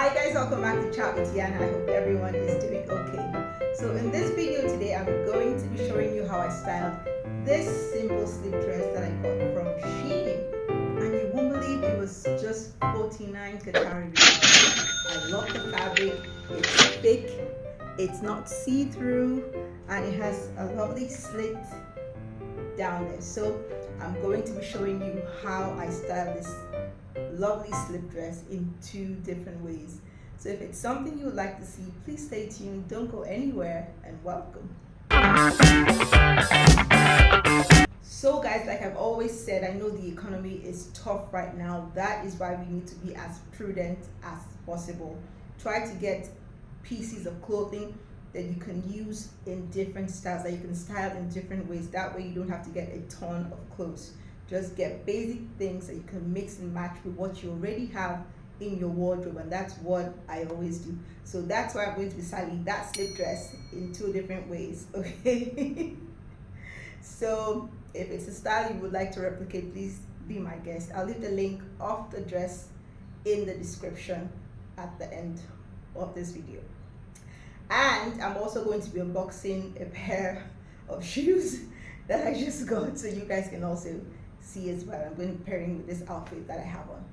Hi guys, welcome back to Chat with Yana. I hope everyone is doing okay. So in this video today, I'm going to be showing you how I styled this simple slip dress that I got from SHEIN. And you won't believe it was just 49 Qatari riyals. I love the fabric, it's thick, it's not see-through, and it has a lovely slit down there. So I'm going to be showing you how I style this lovely slip dress in 2 different ways. So if it's something you would like to see, please stay tuned, don't go anywhere, and welcome. So guys, like I've always said, I know the economy is tough right now. That is why we need to be as prudent as possible. Try to get pieces of clothing that you can use in different styles, that you can style in different ways. That way you don't have to get a ton of clothes. Just get basic things that you can mix and match with what you already have in your wardrobe, and that's what I always do. So that's why I'm going to be styling that slip dress in 2 different ways, okay? So if it's a style you would like to replicate, please be my guest. I'll leave the link of the dress in the description at the end of this video. And I'm also going to be unboxing a pair of shoes that I just got, so you guys can also see as well. I'm going to be pairing with this outfit that I have on.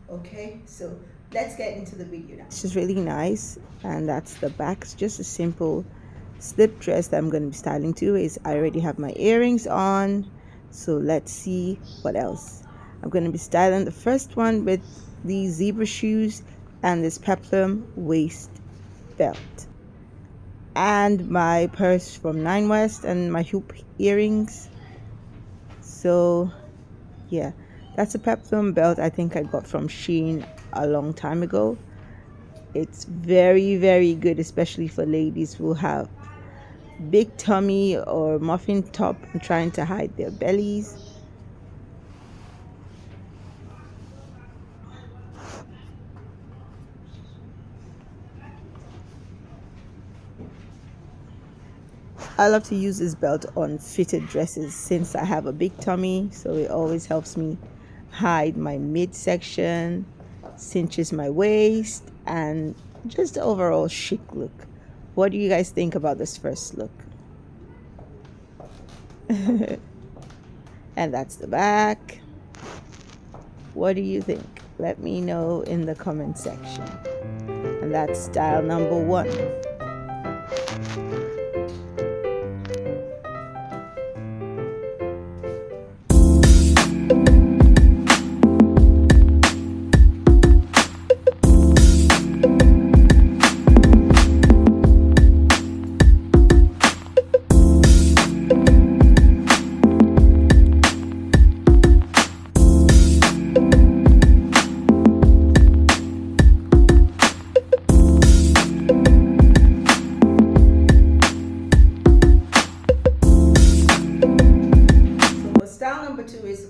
Okay, so let's get into the video now. This is really nice, and that's the back. It's just a simple slip dress that I'm going to be styling to. I already have my earrings on, so let's see what else. I'm going to be styling the first one with these zebra shoes and this peplum waist belt, and my purse from 9 West, and my hoop earrings. So yeah, that's a peplum belt I think I got from SHEIN a long time ago. It's very, very good, especially for ladies who have big tummy or muffin top and trying to hide their bellies. I love to use this belt on fitted dresses since I have a big tummy, so it always helps me hide my midsection, cinches my waist, and just the overall chic look. What do you guys think about this first look? And that's the back. What do you think? Let me know in the comment section. And that's style number 1.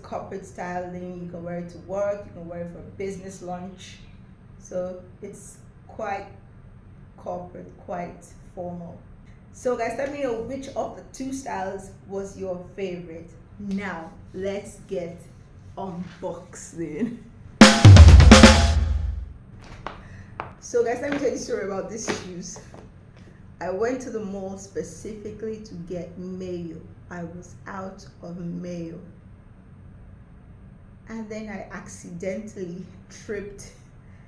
Corporate styling. You can wear it to work, you can wear it for business lunch, so it's quite corporate, quite formal. So guys, let me know which of the 2 styles was your favorite. Now let's get unboxing. So guys, let me tell you a story about these shoes. I went to the mall specifically to get mayo. I was out of mayo, and then I accidentally tripped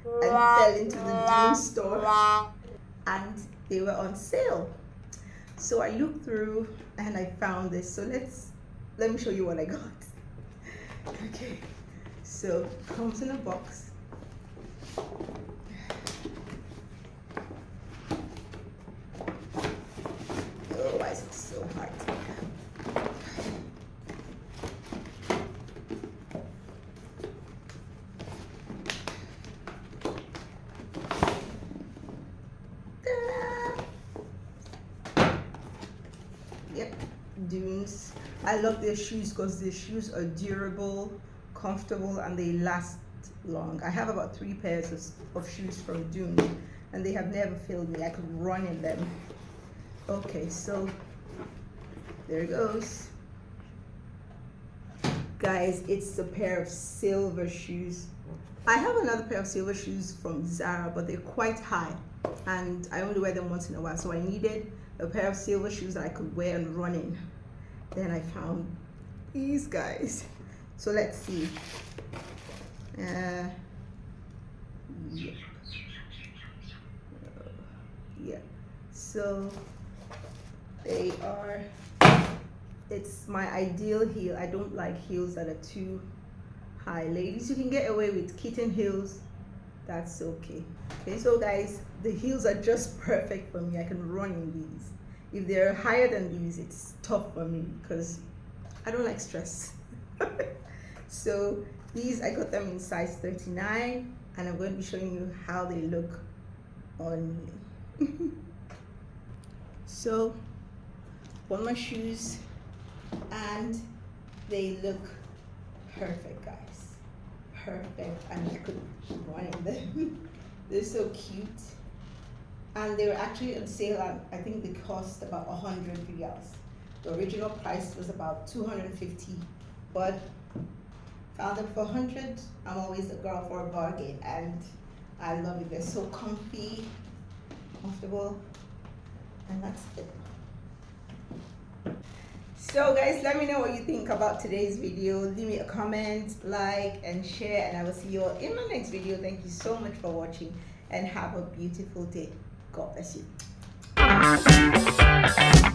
and fell into the Dune store, and they were on sale. So I looked through and I found this. So let me show you what I got. Okay, so it comes in a box. Oh, why is it so hard? Yep, Dunes. I love their shoes because their shoes are durable, comfortable, and they last long. I have about 3 pairs of shoes from Dune, and they have never failed me. I could run in them. Okay, so there it goes. Guys, it's a pair of silver shoes. I have another pair of silver shoes from Zara, but they're quite high and I only wear them once in a while, so I needed a pair of silver shoes that I could wear and run in. Then I found these guys. So let's see. Yeah. Yeah, so they are, it's my ideal heel. I don't like heels that are too high. Ladies, you can get away with kitten heels, that's okay. Okay, so guys, the heels are just perfect for me. I can run in these. If they're higher than these, it's tough for me because I don't like stress. So these, I got them in size 39 and I'm going to be showing you how they look on me. So on my shoes, and they look perfect, guys, perfect, and I could run in them. They're so cute, and they were actually on sale, and I think they cost about 100 riyals. The original price was about 250, but found them for 100. I'm always a girl for a bargain, and I love it. They're so comfy, comfortable, and that's it. So guys, let me know what you think about today's video. Leave me a comment, like and share, and I will see you all in my next video. Thank you so much for watching and have a beautiful day. God bless you.